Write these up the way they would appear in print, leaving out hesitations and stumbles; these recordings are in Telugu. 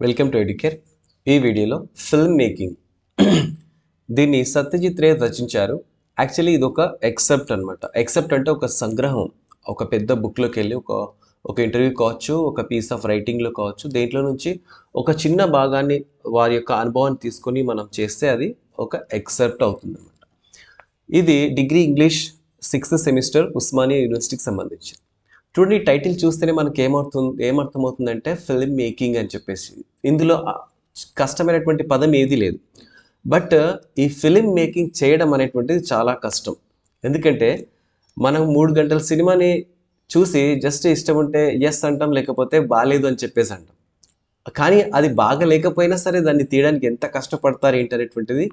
Welcome to educare. ఈ వీడియోలో ఫిల్మ్ మేకింగ్ దీన్ని సత్యజిత్ రే రచించారు. యాక్చువల్లీ ఇది ఒక ఎక్సెప్ట్ అనమాట. ఎక్సెప్ట్ అంటే ఒక సంగ్రహం, ఒక పెద్ద బుక్లోకి వెళ్ళి ఒక ఇంటర్వ్యూ కావచ్చు, ఒక పీస్ ఆఫ్ రైటింగ్లో కావచ్చు, దేంట్లో నుంచి ఒక చిన్న భాగాన్ని వారి యొక్క అనుభవాన్ని తీసుకొని మనం చేస్తే అది ఒక ఎక్సెప్ట్ అవుతుంది అనమాట. ఇది degree English 6th semester Osmania యూనివర్సిటీకి సంబంధించి. చూడండి, టైటిల్ చూస్తేనే మనకి ఏమర్థమవుతుందంటే ఫిల్మ్ మేకింగ్ అని చెప్పేసి. ఇందులో కష్టమైనటువంటి పదం ఏది లేదు. బట్ ఈ ఫిల్మ్ మేకింగ్ చేయడం అనేటువంటిది చాలా కష్టం. ఎందుకంటే మనం 3 గంటల సినిమాని చూసి జస్ట్ ఇష్టం ఉంటే ఎస్ అంటాం, లేకపోతే బాగాలేదు అని చెప్పేసి అంటాం. కానీ అది బాగా లేకపోయినా సరే దాన్ని తీయడానికి ఎంత కష్టపడతారు ఏంటి అనేటువంటిది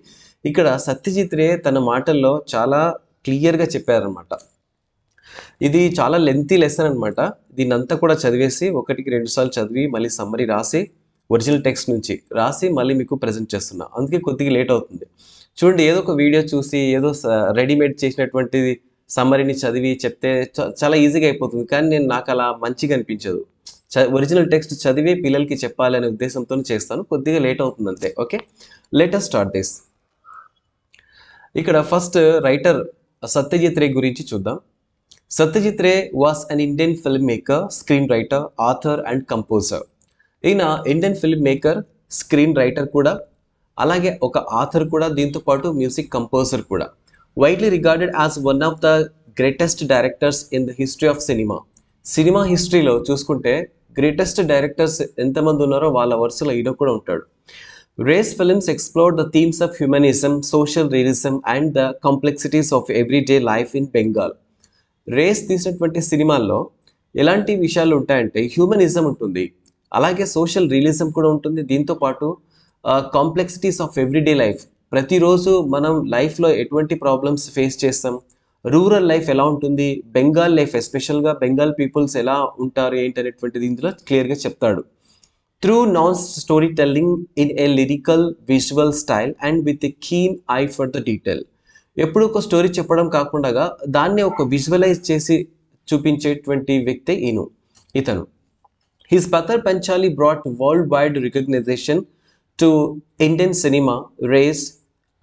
ఇక్కడ సత్యజిత్ రే తన మాటల్లో చాలా క్లియర్గా చెప్పారనమాట. ఇది చాలా లెంతీ లెసన్ అనమాట. దీన్నంతా కూడా చదివేసి 1-2 సార్లు చదివి మళ్ళీ సమ్మరీ రాసి ఒరిజినల్ టెక్స్ట్ నుంచి రాసి మళ్ళీ మీకు ప్రజెంట్ చేస్తున్నా. అందుకే కొద్దిగా లేట్ అవుతుంది. చూడండి, ఏదో ఒక వీడియో చూసి ఏదో రెడీమేడ్ చేసినటువంటి సమ్మరీని చదివి చెప్తే చాలా ఈజీగా అయిపోతుంది. కానీ నాకు అలా మంచిగా అనిపించదు. ఒరిజినల్ టెక్స్ట్ చదివి పిల్లలకి చెప్పాలనే ఉద్దేశంతో చేస్తాను. కొద్దిగా లేట్ అవుతుంది అంతే. Okay, let us start this. ఇక్కడ ఫస్ట్ రైటర్ సత్యజిత్ రే గురించి చూద్దాం. Satyajit Ray was an Indian film maker, screen writer, author and composer. ఈయన Indian film maker, screen writer కూడా, అలాగే ఒక ఆథర్ కూడా, దీంతో పాటు మ్యూజిక్ కంపోజర్ కూడా. Widely regarded as one of the greatest directors in the history of cinema. Cinema హిస్టరీలో చూసుకుంటే గ్రేటెస్ట్ డైరెక్టర్స్ ఎంతమంది ఉన్నారో వాళ్ళ వరుసలో ఈయన కూడా ఉంటాడు. Ray's films explore the themes of humanism, social realism and the complexities of everyday life in Bengal. Ray's తీసినటువంటి సినిమాల్లో ఎలాంటి విషయాలు ఉంటాయంటే హ్యూమనిజం ఉంటుంది, అలాగే సోషల్ రియలిజం కూడా ఉంటుంది, దీంతోపాటు కాంప్లెక్సిటీస్ ఆఫ్ ఎవ్రీడే లైఫ్. ప్రతిరోజు మనం లైఫ్లో ఎటువంటి ప్రాబ్లమ్స్ ఫేస్ చేస్తాం, రూరల్ లైఫ్ ఎలా ఉంటుంది, బెంగాల్ లైఫ్ ఎస్పెషల్గా బెంగాల్ పీపుల్స్ ఎలా ఉంటారు ఏంటి అనేటువంటిది ఇందులో క్లియర్గా చెప్తాడు. Through non story telling in a lyrical visual style and with a keen I for the detail. ఎప్పుడు ఒక స్టోరీ చెప్పడం కాకుండా దాన్ని ఒక విజువలైజ్ చేసి చూపించేటువంటి వ్యక్తి ఇతను. His Pather Panchali brought world wide recognition to Indian cinema. Ray's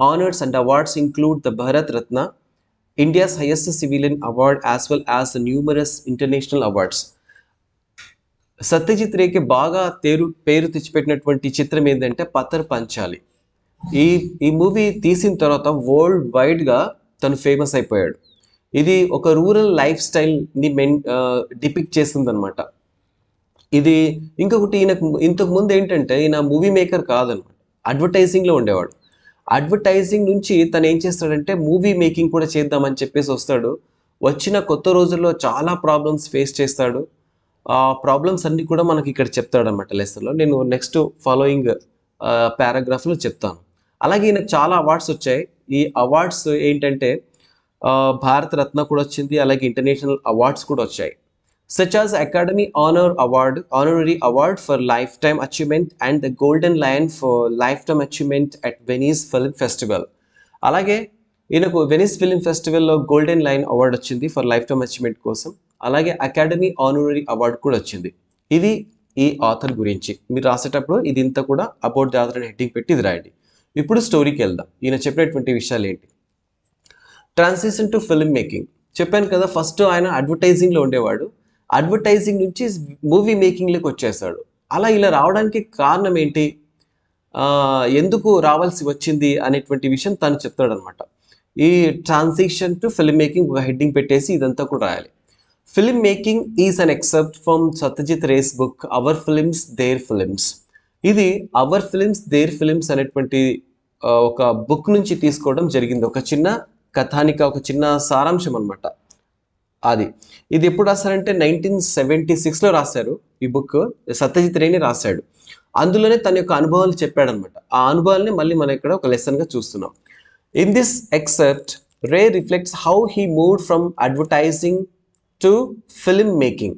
honors and awards include the Bharat Ratna, India's highest civilian award, as well as numerous international awards. Satyajit రేకి బాగా పేరు తెచ్చిపెట్టినటువంటి చిత్రం ఏంటంటే పతర్ పంచాలి. ఈ మూవీ తీసిన తర్వాత వరల్డ్ వైడ్గా తను ఫేమస్ అయిపోయాడు. ఇది ఒక రూరల్ లైఫ్ స్టైల్ని డిపిక్ట్ చేస్తుంది అనమాట. ఇది ఇంకొకటి, ఇంతకు ముందు ఏంటంటే ఈయన మూవీ మేకర్ కాదనమాట, అడ్వర్టైజింగ్లో ఉండేవాడు. అడ్వర్టైజింగ్ నుంచి తను ఏం చేస్తాడంటే మూవీ మేకింగ్ కూడా చేద్దామని చెప్పేసి వస్తాడు. వచ్చిన కొత్త రోజుల్లో చాలా ప్రాబ్లమ్స్ ఫేస్ చేస్తాడు. ఆ ప్రాబ్లమ్స్ అన్నీ కూడా మనకి ఇక్కడ చెప్తాడు అనమాట లెసన్లో. నేను నెక్స్ట్ ఫాలోయింగ్ పారాగ్రాఫ్లో చెప్తాను. అలాగే ఈయనకు చాలా అవార్డ్స్ వచ్చాయి. ఈ అవార్డ్స్ ఏంటంటే భారత రత్న కూడా వచ్చింది, అలాగే ఇంటర్నేషనల్ అవార్డ్స్ కూడా వచ్చాయి. such as Academy Honorary Award for Lifetime Achievement and the Golden Lion for Lifetime Achievement at Venice Film Festival. అలాగే ఈయనకు వెనిస్ ఫిల్మ్ ఫెస్టివల్లో గోల్డెన్ లైన్ అవార్డు వచ్చింది ఫర్ లైఫ్ టైమ్ అచీవ్మెంట్ కోసం. అలాగే అకాడమీ ఆనరరీ అవార్డు కూడా వచ్చింది. ఇది ఈ ఆథర్ గురించి మీరు రాసేటప్పుడు ఇది ఇంత కూడా అబౌట్ ది ఆథర్ అని హెడ్డింగ్ పెట్టి ఇది రాయండి. ఇప్పుడు స్టోరీకి వెళ్దాం. ఈయన చెప్పినటువంటి విషయాలు ఏంటి. Transition to film making. చెప్పాను కదా, ఫస్ట్ ఆయన అడ్వర్టైజింగ్లో ఉండేవాడు. అడ్వర్టైజింగ్ నుంచి మూవీ మేకింగ్లోకి వచ్చేసాడు. ఇలా రావడానికి కారణం ఏంటి, ఎందుకు రావాల్సి వచ్చింది అనేటువంటి విషయం తను చెప్తాడనమాట. ఈ ట్రాన్సిషన్ టు ఫిల్మ్ మేకింగ్ ఒక హెడ్డింగ్ పెట్టేసి ఇదంతా కూడా రాయాలి. Film making is an excerpt from Satyajit Ray's book our films their films. ఇది అవర్ ఫిలిమ్స్ దేర్ ఫిలిమ్స్ అనేటువంటి ఒక బుక్ నుంచి తీసుకోవడం జరిగింది. ఒక చిన్న కథానిక, ఒక చిన్న సారాంశం అనమాట. ఇది ఎప్పుడు రాశారంటే 1976లో రాశారు. ఈ బుక్ సత్యజిత్ రేని రాశాడు. అందులోనే తన యొక్క అనుభవాలు చెప్పాడనమాట. ఆ అనుభవాల్ని మళ్ళీ మనం ఇక్కడ ఒక లెసన్గా చూస్తున్నాం. In this except ray reflects how he moved from advertising to film making.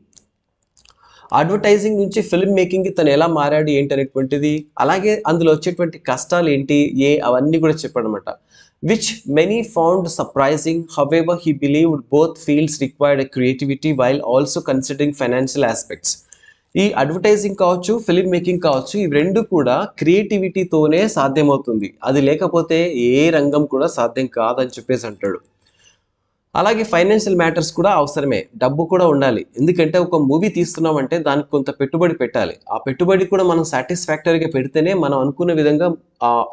Advertising నుంచి ఫిల్మ్ మేకింగ్కి తను ఎలా మారాడు ఏంటి అనేటువంటిది, అలాగే అందులో వచ్చేటువంటి కష్టాలు ఏంటి అవన్నీ కూడా చెప్పాడనమాట. which many found surprising. However, he believed both fields required a creativity while also considering financial aspects. ఈ అడ్వర్టైజింగ్ కావచ్చు, ఫిల్మ్ మేకింగ్ కావచ్చు, ఇవి రెండు కూడా క్రియేటివిటీతోనే సాధ్యమవుతుంది. అది లేకపోతే ఏ రంగం కూడా సాధ్యం కాదని చెప్పేసి అంటాడు. అలాగే ఫైనాన్షియల్ మ్యాటర్స్ కూడా అవసరమే. డబ్బు కూడా ఉండాలి. ఎందుకంటే ఒక మూవీ తీస్తున్నామంటే దానికి కొంత పెట్టుబడి పెట్టాలి. ఆ పెట్టుబడి కూడా మనం సాటిస్ఫాక్టరీగా పెడితేనే మనం అనుకున్న విధంగా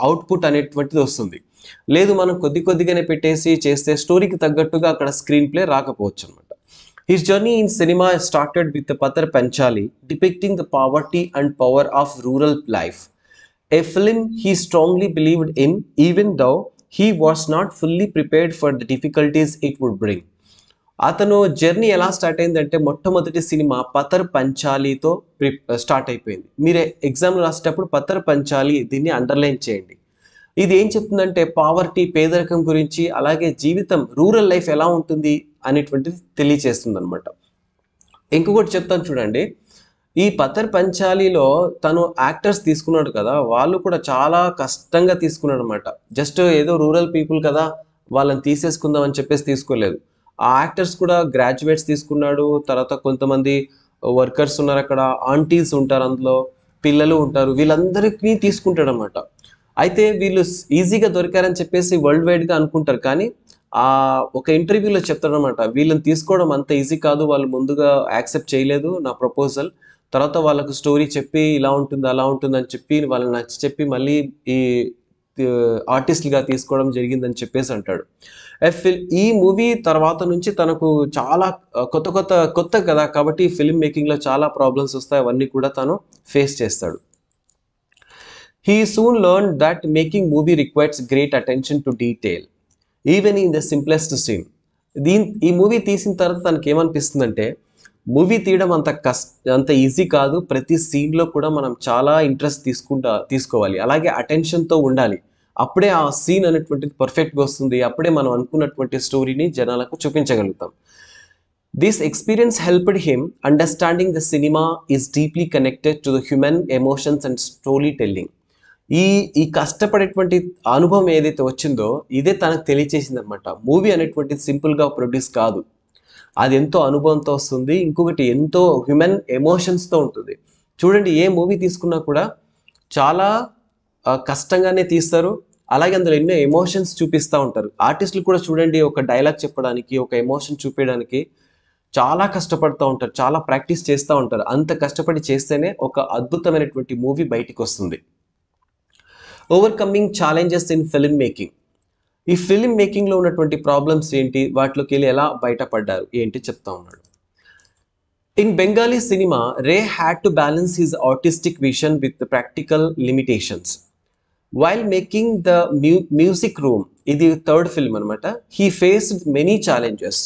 అవుట్‌పుట్ అనేటువంటిది వస్తుంది. లేదు మనం కొద్ది కొద్దిగానే పెట్టేసి చేస్తే స్టోరీకి తగ్గట్టుగా అక్కడ స్క్రీన్ ప్లే రాకపోవచ్చనమాట. His journey in cinema started with the Patar Panchali, depicting the poverty and power of rural life. A film he strongly believed in, even though he was not fully prepared for the difficulties it would bring. అతను జర్నీ ఎలా స్టార్ట్ అయిందంటే మొట్టమొదటి సినిమా పతర్ పంచాలితో స్టార్ట్ అయిపోయింది. మీరు ఎగ్జామ్ రాసేటప్పుడు పతర్ పంచాలి దీన్ని అండర్లైన్ చేయండి. ఇది ఏం చెప్తుందంటే పావర్టీ, పేదరికం గురించి, అలాగే జీవితం, రూరల్ లైఫ్ ఎలా ఉంటుంది అనేటువంటిది తెలియచేస్తుంది అనమాట. ఇంకొకటి చెప్తాను చూడండి. ఈ పతర్ పంచాలిలో తను యాక్టర్స్ తీసుకున్నాడు కదా, వాళ్ళు కూడా చాలా కష్టంగా తీసుకున్నాడు అనమాట. జస్ట్ ఏదో రూరల్ పీపుల్ కదా వాళ్ళని తీసేసుకుందాం అని చెప్పేసి తీసుకోలేదు. ఆ యాక్టర్స్ కూడా గ్రాడ్యుయేట్స్ తీసుకున్నాడు. తర్వాత కొంతమంది వర్కర్స్ ఉన్నారు అక్కడ, ఆంటీస్ ఉంటారు, అందులో పిల్లలు ఉంటారు, వీళ్ళందరికీ తీసుకుంటాడు అనమాట. అయితే వీళ్ళు ఈజీగా దొరికారని చెప్పేసి వరల్డ్ వైడ్గా అనుకుంటారు, కానీ ఒక ఇంటర్వ్యూలో చెప్తాడనమాట, వీళ్ళని తీసుకోవడం అంత ఈజీ కాదు, వాళ్ళు ముందుగా యాక్సెప్ట్ చేయలేదు నా ప్రపోజల్. తర్వాత వాళ్ళకు స్టోరీ చెప్పి ఇలా ఉంటుంది అలా ఉంటుంది అని చెప్పి వాళ్ళని నచ్చి చెప్పి మళ్ళీ ఈ ఆర్టిస్ట్గా తీసుకోవడం జరిగిందని చెప్పేసి అంటాడు. ఈ మూవీ తర్వాత నుంచి తనకు చాలా కొత్త కదా, కాబట్టి ఫిల్మ్ మేకింగ్లో చాలా ప్రాబ్లమ్స్ వస్తాయి, అవన్నీ కూడా తను ఫేస్ చేస్తాడు. He soon learned that making movie requires great attention to detail, even in the simplest scene. ఈ మూవీ తీసిన తర్వాత తనకి ఏమనిపిస్తుందంటే, మూవీ తీయడం అంత ఈజీ కాదు. ప్రతి సీన్లో కూడా మనం చాలా ఇంట్రెస్ట్ తీసుకోవాలి, అలాగే అటెన్షన్తో ఉండాలి. అప్పుడే ఆ సీన్ అనేటువంటిది పర్ఫెక్ట్గా వస్తుంది. అప్పుడే మనం అనుకున్నటువంటి స్టోరీని జనాలకు చూపించగలుగుతాం. This experience helped him understanding the cinema is deeply connected to the human emotions and storytelling. ఈ కష్టపడేటువంటి అనుభవం ఏదైతే వచ్చిందో ఇదే తనకు తెలియచేసింది అనమాట. మూవీ అనేటువంటిది సింపుల్గా ప్రొడ్యూస్ కాదు, అది ఎంతో అనుభవంతో వస్తుంది. ఇంకొకటి ఎంతో హ్యూమన్ ఎమోషన్స్తో ఉంటుంది. చూడండి, ఏ మూవీ తీసుకున్నా కూడా చాలా కష్టంగానే తీస్తారు, అలాగే అందులో ఎన్నో ఎమోషన్స్ చూపిస్తూ ఉంటారు. ఆర్టిస్టులు కూడా చూడండి, ఒక డైలాగ్ చెప్పడానికి, ఒక ఎమోషన్ చూపించడానికి చాలా కష్టపడుతూ ఉంటారు, చాలా ప్రాక్టీస్ చేస్తూ ఉంటారు. అంత కష్టపడి చేస్తేనే ఒక అద్భుతమైనటువంటి మూవీ బయటికి వస్తుంది. Overcoming challenges in film making. ఈ ఫిల్మ్ మేకింగ్లో ఉన్నటువంటి ప్రాబ్లమ్స్ ఏంటి, వాటిలోకి వెళ్ళి ఎలా బయటపడ్డారు ఏంటి చెప్తా ఉన్నాడు. In Bengali cinema, ray had to balance his artistic vision with practical limitations while making the music room. ఇది థర్డ్ ఫిల్మ్ అనమాట. He faced many challenges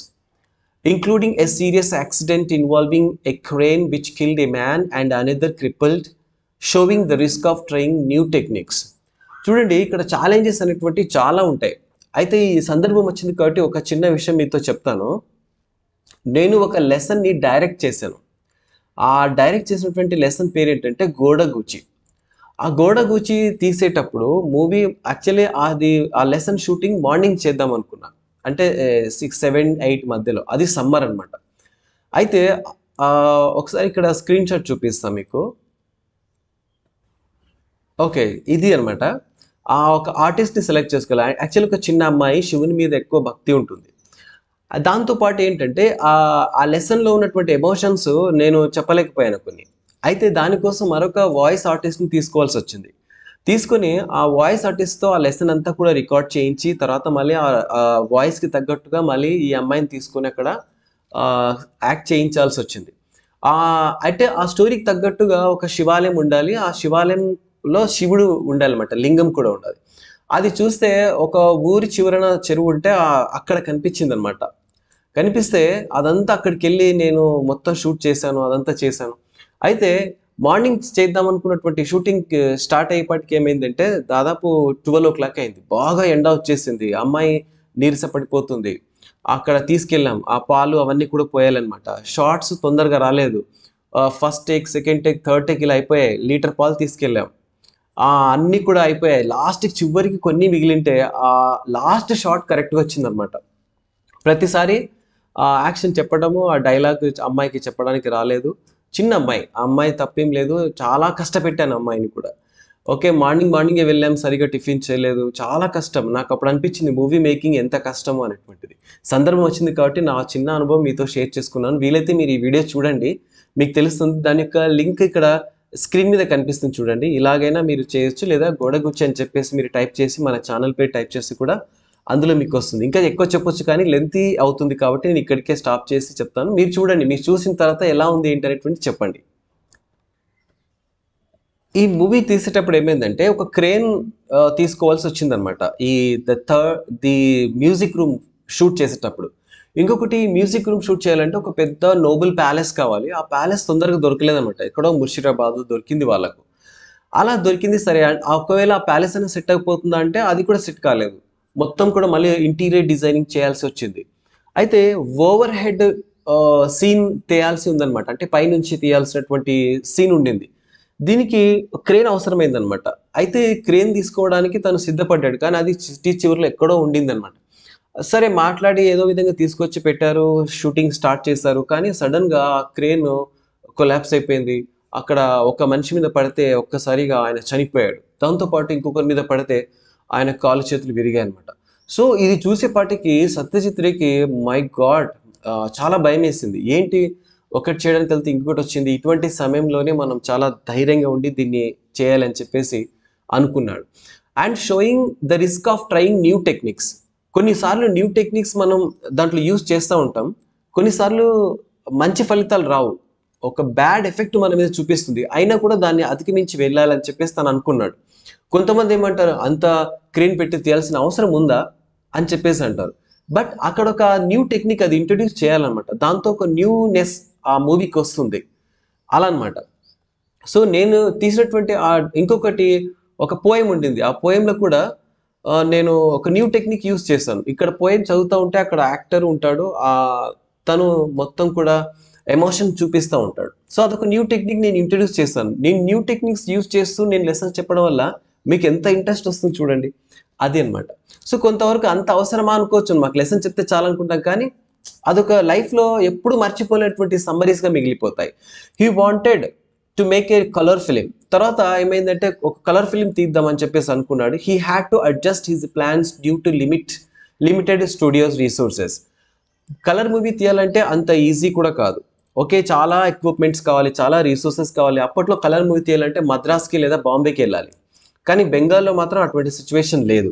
including a serious accident involving a crane which killed a man and another crippled, showing the risk of trying new techniques. చూడండి, ఇక్కడ ఛాలెంజెస్ అనేటువంటి చాలా ఉంటాయి. అయితే ఈ సందర్భం వచ్చింది కాబట్టి ఒక చిన్న విషయం మీతో చెప్తాను. నేను ఒక లెసన్ని డైరెక్ట్ చేశాను. ఆ డైరెక్ట్ చేసినటువంటి లెసన్ పేరు ఏంటంటే గోడగూచి. ఆ గోడగూచి తీసేటప్పుడు మూవీ యాక్చువల్లీ ఆ లెసన్ షూటింగ్ మార్నింగ్ చేద్దాం అనుకున్నా, అంటే 6, 7, 8 మధ్యలో. అది సమ్మర్ అనమాట. అయితే ఒకసారి ఇక్కడ స్క్రీన్ షాట్ చూపిస్తాను మీకు. ఓకే, ఇది అనమాట. ఒక ఆర్టిస్ట్ని సెలెక్ట్ చేసుకోవాలి. యాక్చువల్లీ ఒక చిన్న అమ్మాయి, శివుని మీద ఎక్కువ భక్తి ఉంటుంది. దాంతోపాటు ఏంటంటే ఆ లెసన్లో ఉన్నటువంటి ఎమోషన్స్ నేను చెప్పలేకపోయాను కొన్ని. అయితే దానికోసం మరొక వాయిస్ ఆర్టిస్ట్ని తీసుకోవాల్సి వచ్చింది. తీసుకొని ఆ వాయిస్ ఆర్టిస్ట్తో ఆ లెసన్ అంతా కూడా రికార్డ్ చేయించి, తర్వాత మళ్ళీ ఆ వాయిస్కి తగ్గట్టుగా మళ్ళీ ఈ అమ్మాయిని తీసుకొని అక్కడ యాక్ట్ చేయించాల్సి వచ్చింది. అంటే ఆ స్టోరీకి తగ్గట్టుగా ఒక శివాలయం ఉండాలి, ఆ శివాలయంలో శివుడు ఉండాలన్నమాట, లింగం కూడా ఉండాలి. అది చూస్తే ఒక ఊరి చివరన చెరువు ఉంటే అక్కడ కనిపించింది అనమాట. కనిపిస్తే అదంతా అక్కడికి వెళ్ళి నేను మొత్తం షూట్ చేశాను, అదంతా చేశాను. అయితే మార్నింగ్ చేద్దాం అనుకున్నటువంటి షూటింగ్ స్టార్ట్ అయ్యేపాటికి ఏమైందంటే దాదాపు 12 o'clock అయింది. బాగా ఎండ వచ్చేసింది, అమ్మాయి నీరస పడిపోతుంది. అక్కడ తీసుకెళ్ళాం, ఆ పాలు అవన్నీ కూడా పోయాలన్నమాట. షార్ట్స్ తొందరగా రాలేదు. First take, second take, third take ఇలా అయిపోయాయి. లీటర్ పాలు తీసుకెళ్ళాం, అన్నీ కూడా అయిపోయాయి. లాస్ట్కి చివరికి కొన్ని మిగిలింటే ఆ లాస్ట్ షాట్ కరెక్ట్గా వచ్చిందనమాట. ప్రతిసారి యాక్షన్ చెప్పడము, ఆ డైలాగ్ అమ్మాయికి చెప్పడానికి రాలేదు. చిన్న అమ్మాయి. ఆ అమ్మాయి తప్పేం లేదు. చాలా కష్టపెట్టాను అమ్మాయిని కూడా. ఓకే. మార్నింగే వెళ్ళాం. సరిగ్గా టిఫిన్ చేయలేదు. చాలా కష్టం. నాకప్పుడు అనిపించింది మూవీ మేకింగ్ ఎంత కష్టమో అనేటువంటిది. సందర్భం వచ్చింది కాబట్టి నా చిన్న అనుభవం మీతో షేర్ చేసుకున్నాను. వీలైతే మీరు ఈ వీడియో చూడండి. మీకు తెలుస్తుంది. దాని యొక్క లింక్ ఇక్కడ స్క్రీన్ మీద కనిపిస్తుంది చూడండి. ఇలాగైనా మీరు చేయొచ్చు. లేదా గోడగుచ్చి అని చెప్పేసి మీరు టైప్ చేసి మన ఛానల్ పేరు టైప్ చేసి కూడా అందులో మీకొస్తుంది. ఇంకా ఎక్కువ చెప్పొచ్చు కానీ లెంతీ అవుతుంది కాబట్టి నేను ఇక్కడికే స్టాప్ చేసి చెప్తాను. మీరు చూడండి. మీరు చూసిన తర్వాత ఎలా ఉంది ఏంటి అనేటువంటిది చెప్పండి. ఈ మూవీ తీసేటప్పుడు ఏమైందంటే ఒక క్రేన్ తీసుకోవాల్సి వచ్చిందనమాట. ఈ ది మ్యూజిక్ రూమ్ షూట్ చేసేటప్పుడు. ఇంకొకటి మ్యూజిక్ రూమ్ షూట్ చేయాలంటే ఒక పెద్ద నోబెల్ ప్యాలెస్ కావాలి. ఆ ప్యాలెస్ తొందరగా దొరకలేదనమాట. ఎక్కడో ముర్షిదాబాద్ దొరికింది వాళ్ళకు. అలా దొరికింది సరే. ఒకవేళ ఆ ప్యాలెస్ అనేది సెట్ అయిపోతుందా అంటే అది కూడా సెట్ కాలేదు. మొత్తం కూడా మళ్ళీ ఇంటీరియర్ డిజైనింగ్ చేయాల్సి వచ్చింది. అయితే ఓవర్ హెడ్ సీన్ తీయాల్సి ఉందనమాట. అంటే పైనుంచి తీయాల్సినటువంటి సీన్ ఉండింది. దీనికి క్రేన్ అవసరమైందనమాట. అయితే క్రేన్ తీసుకోవడానికి తను సిద్ధపడ్డాడు. కానీ అది సిటీ చివరిలో ఎక్కడో ఉండిందనమాట. సరే మాట్లాడి ఏదో విధంగా తీసుకొచ్చి పెట్టారు. షూటింగ్ స్టార్ట్ చేశారు. కానీ సడెన్‌గా ఆ క్రేన్ కొలాప్స్ అయిపోయింది. అక్కడ ఒక మనిషి మీద పడితే ఒక్కసారిగా ఆయన చనిపోయాడు. దాంతో పాటు ఇంకొకరి మీద పడితే ఆయన కాళ్ళు చేతులు విరిగాయనమాట. సో, ఇది చూసేపాటికి సత్యజిత్ రేకి మై గాడ్! చాలా భయమేసింది. ఏంటి ఒకటి చేయడానికెళ్తే ఇంకొకటొచ్చింది. ఇటువంటి సమయంలోనే మనం చాలా ధైర్యంగా ఉండి దీన్ని చేయాలని చెప్పేసి అనుకున్నాడు. And showing the risk of trying new techniques. కొన్నిసార్లు న్యూ టెక్నిక్స్ మనం దాంట్లో యూజ్ చేస్తా ఉంటాం. కొన్నిసార్లు మంచి ఫలితాలు రావు. ఒక బ్యాడ్ ఎఫెక్ట్ మన మీద చూపిస్తుంది. అయినా కూడా దాన్ని అధిగమించి వెళ్ళాలని చెప్పేసి తను అనుకున్నాడు. కొంతమంది ఏమంటారు, అంత క్రేన్ పెట్టి తీయాల్సిన అవసరం ఉందా అని చెప్పేసి అంటారు. బట్ అక్కడ ఒక న్యూ టెక్నిక్ అది ఇంట్రొడ్యూస్ చేయాలన్నమాట. దాంతో ఒక న్యూనెస్ ఆ మూవీకి వస్తుంది. అలా అన్నమాట. సో, నేను తీసినటువంటి ఇంకొకటి ఒక పోయెమ్ ఉండింది. ఆ పోయెమ్‌లో కూడా నేను ఒక న్యూ టెక్నిక్ యూజ్ చేశాను. ఇక్కడ పోయెమ్ చదువుతా ఉంటే అక్కడ యాక్టర్ ఉంటాడు. తను మొత్తం కూడా ఎమోషన్ చూపిస్తా ఉంటాడు. సో, అదొక న్యూ టెక్నిక్ నేను ఇంట్రొడ్యూస్ చేశాను. నేను న్యూ టెక్నిక్స్ యూజ్ చేస్తూ నేను లెసన్స్ చెప్పడం వల్ల మీకు ఎంత ఇంట్రెస్ట్ వస్తుంది చూడండి. అది అన్నమాట. సో, కొంతవరకు అంత అవసరమా అనుకోవచ్చు. మాకు లెసన్ చెప్తే చాలనుకుంటాం కానీ అదొక లైఫ్‌లో ఎప్పుడు మర్చిపోలేనటువంటి సమ్మరీస్‌గా మిగిలిపోతాయి. He wanted to make a colour film. తర్వాత ఏమైందంటే ఒక కలర్ ఫిల్మ్ తీద్దామని చెప్పేసి అనుకున్నాడు. He had to adjust his plans due to limited studios resources. Colour movie తీయాలంటే అంత ఈజీ కూడా కాదు. ఓకే. చాలా ఎక్విప్‌మెంట్స్ కావాలి. చాలా రిసోర్సెస్ కావాలి. అప్పట్లో కలర్ మూవీ తీయాలంటే మద్రాస్‌కి లేదా బాంబేకి కానీ బెంగాల్‌లో మాత్రం అటువంటి సిట్యుయేషన్ లేదు.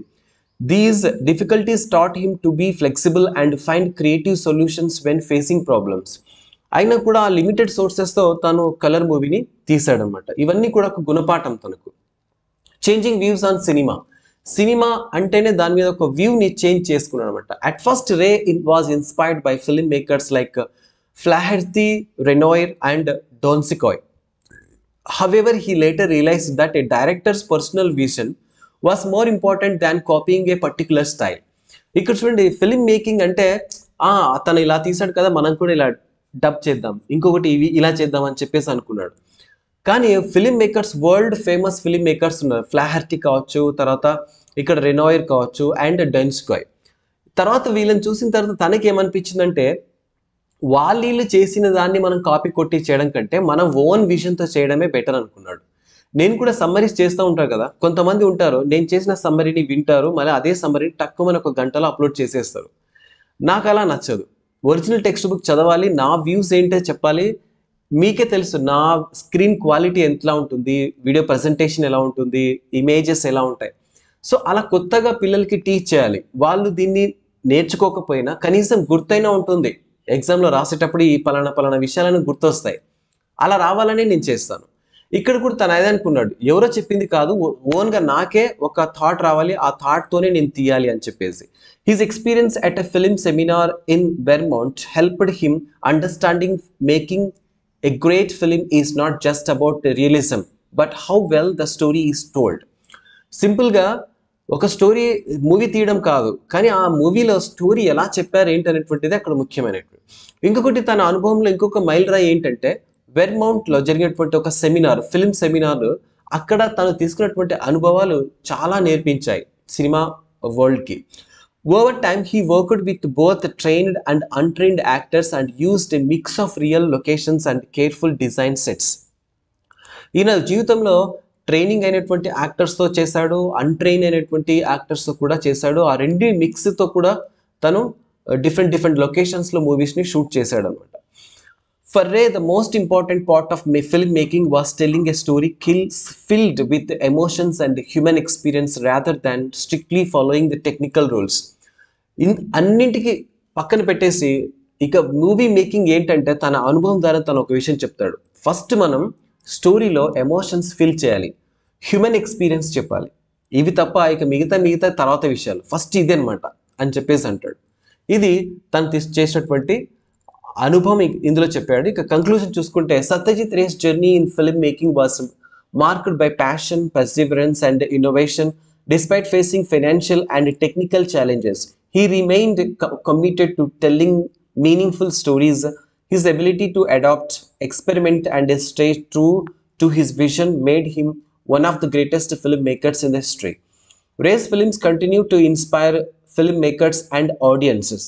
These difficulties taught him to be flexible and find creative solutions when facing problems. అయినా కూడా ఆ లిమిటెడ్ సోర్సెస్‌తో తను కలర్ మూవీని తీశాడనమాట. ఇవన్నీ కూడా ఒక గుణపాఠం తనకు. Changing views on cinema. Cinema అంటేనే దాని మీద ఒక వ్యూని చేంజ్ చేసుకున్నాడనమాట. At first Ray was inspired by film makers like Flaherty, Renoir and Donskoy. However, he later realized that a director's personal vision was more important than copying a particular style. ఇక్కడ చూడండి ఫిల్మ్ మేకింగ్ అంటే తను ఇలా తీశాడు కదా మనం కూడా ఇలా డబ్ చేద్దాం, ఇంకొకటి ఇలా చేద్దాం అని చెప్పేసి అనుకున్నాడు. కానీ film makers, world famous film makers ఉన్నారు. ఫ్లాహెర్టీ కావచ్చు, తర్వాత ఇక్కడ రెనోయిర్ కావచ్చు అండ్ డోన్సికాయ్. తర్వాత వీళ్ళని చూసిన తర్వాత తనకి ఏమనిపించిందంటే వాళ్ళు చేసిన దాన్ని మనం కాపీ కొట్టి చేయడం కంటే మన ఓన్ విజన్‌తో చేయడమే బెటర్ అనుకున్నాడు. నేను కూడా సమ్మరీస్ చేస్తూ ఉంటాను కదా! కొంతమంది ఉంటారు. నేను చేసిన సమ్మరీని వింటారు. మళ్ళీ అదే సమ్మరీని టక్కుమని ఒక గంటలో అప్‌లోడ్ చేసేస్తారు. నాకలా నచ్చదు. ఒరిజినల్ టెక్స్ట్ బుక్ చదవాలి. నా వ్యూస్ ఏంటో చెప్పాలి. మీకే తెలుసు నా స్క్రీన్ క్వాలిటీ ఎట్లా ఉంటుంది, వీడియో ప్రెజెంటేషన్ ఎలా ఉంటుంది, ఇమేజెస్ ఎలా ఉంటాయి. సో, అలా కొత్తగా పిల్లలకి టీచ్ చేయాలి. వాళ్ళు దీన్ని నేర్చుకోకపోయినా కనీసం గుర్తైనా ఉంటుంది. ఎగ్జామ్‌లో రాసేటప్పుడు ఈ పలానా విషయాలను గుర్తొస్తాయి. అలా రావాలనే నేను చేస్తాను. ఇక్కడ కూడా తను అదే అనుకున్నాడు. ఎవరో చెప్పింది కాదు. ఓన్‌గా నాకే ఒక థాట్ రావాలి. ఆ థాట్‌తోనే నేను తీయాలి అని చెప్పేసి. His experience at a film seminar in Vermont helped him understanding making a great film is not just about realism but how well the story is told. సింపుల్‌గా ఒక స్టోరీ మూవీ తీయడం కాదు. కానీ ఆ మూవీలో స్టోరీ ఎలా చెప్పారు ఏంటనేటువంటిది అక్కడ ముఖ్యమైనటువంటి. ఇంకొకటి తన అనుభవంలో ఇంకొక మైలురాయి ఏంటంటే వెర్మాంట్‌లో జరిగినటువంటి ఒక సెమినార్, ఫిల్మ్ సెమినార్. అక్కడ తను తీసుకున్నటువంటి అనుభవాలు చాలా నేర్పించాయి cinema వరల్డ్‌కి. Over time, he worked with both trained and untrained actors and used a mix of real locations and careful design sets. ఈయన జీవితంలో ట్రైనింగ్ అయినటువంటి యాక్టర్స్తో చేశాడు, అన్‌ట్రైన్ అయినటువంటి యాక్టర్స్‌తో కూడా చేశాడు. ఆ రెండు మిక్స్‌తో కూడా తను డిఫరెంట్ డిఫరెంట్ లొకేషన్స్‌లో మూవీస్‌ని షూట్ చేశాడనమాట. For Ray, the most important part of filmmaking was telling a story filled with emotions and human experience rather than strictly following the technical rules. అన్నింటికి పక్కన పెట్టేసి ఇక మూవీ మేకింగ్ ఏంటంటే తన అనుభవం ద్వారా తను ఒక విషయం చెప్తాడు. ఫస్ట్ మనం స్టోరీలో ఎమోషన్స్ ఫీల్ చేయాలి, హ్యూమన్ ఎక్స్పీరియన్స్ చెప్పాలి, ఇవి తప్ప ఇక మిగతా తర్వాత విషయాలు ఫస్ట్ ఇది అనమాట అని చెప్పేసి అంటాడు. ఇది తను చేసినటువంటి అనుభవం ఇందులో చెప్పాడు. ఇక కంక్లూజన్ చూసుకుంటే Satyajit Ray's journey in film making was marked by passion, perseverance and innovation. Despite facing financial and technical challenges, he remained committed to telling meaningful stories. His ability to adapt, experiment, and stay true to his vision made him one of the greatest filmmakers in history. Ray's films continue to inspire filmmakers and audiences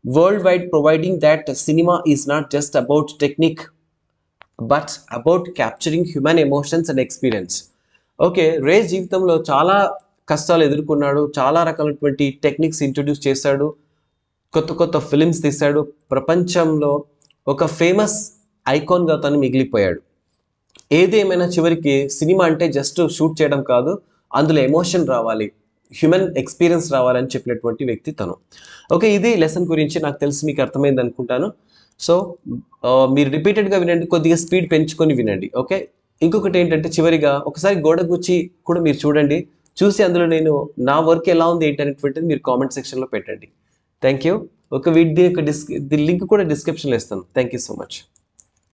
worldwide, providing that cinema is not just about technique but about capturing human emotions and experience. Okay, Ray జీవితంలో చాలా కష్టాలు ఎదుర్కొన్నాడు, చాలా రకాలైనటువంటి టెక్నిక్స్ ఇంట్రడ్యూస్ చేశాడు, కొత్త కొత్త ఫిలిమ్స్ తీశాడు, ప్రపంచంలో ఒక ఫేమస్ ఐకాన్గా తను మిగిలిపోయాడు. ఏదేమైనా చివరికి సినిమా అంటే జస్ట్ షూట్ చేయడం కాదు, అందులో ఎమోషన్ రావాలి, హ్యూమన్ ఎక్స్పీరియన్స్ రావాలని చెప్పినటువంటి వ్యక్తి తను. ఓకే, ఇది లెసన్ గురించి నాకు తెలిసి మీకు అర్థమైంది అనుకుంటాను. సో మీరు రిపీటెడ్గా వినండి, కొద్దిగా స్పీడ్ పెంచుకొని వినండి. ఓకే, ఇంకొకటి ఏంటంటే చివరిగా ఒకసారి గోడ గుచ్చి కూడా మీరు చూడండి, చూసి అందులో నేను నా వర్క్ ఎలా ఉంది ఏంటనేటువంటిది మీరు కామెంట్ సెక్షన్లో పెట్టండి. Thank you. ఒక దీని లింక్ కూడా డిస్క్రిప్షన్లో ఇస్తాను. Thank you so much.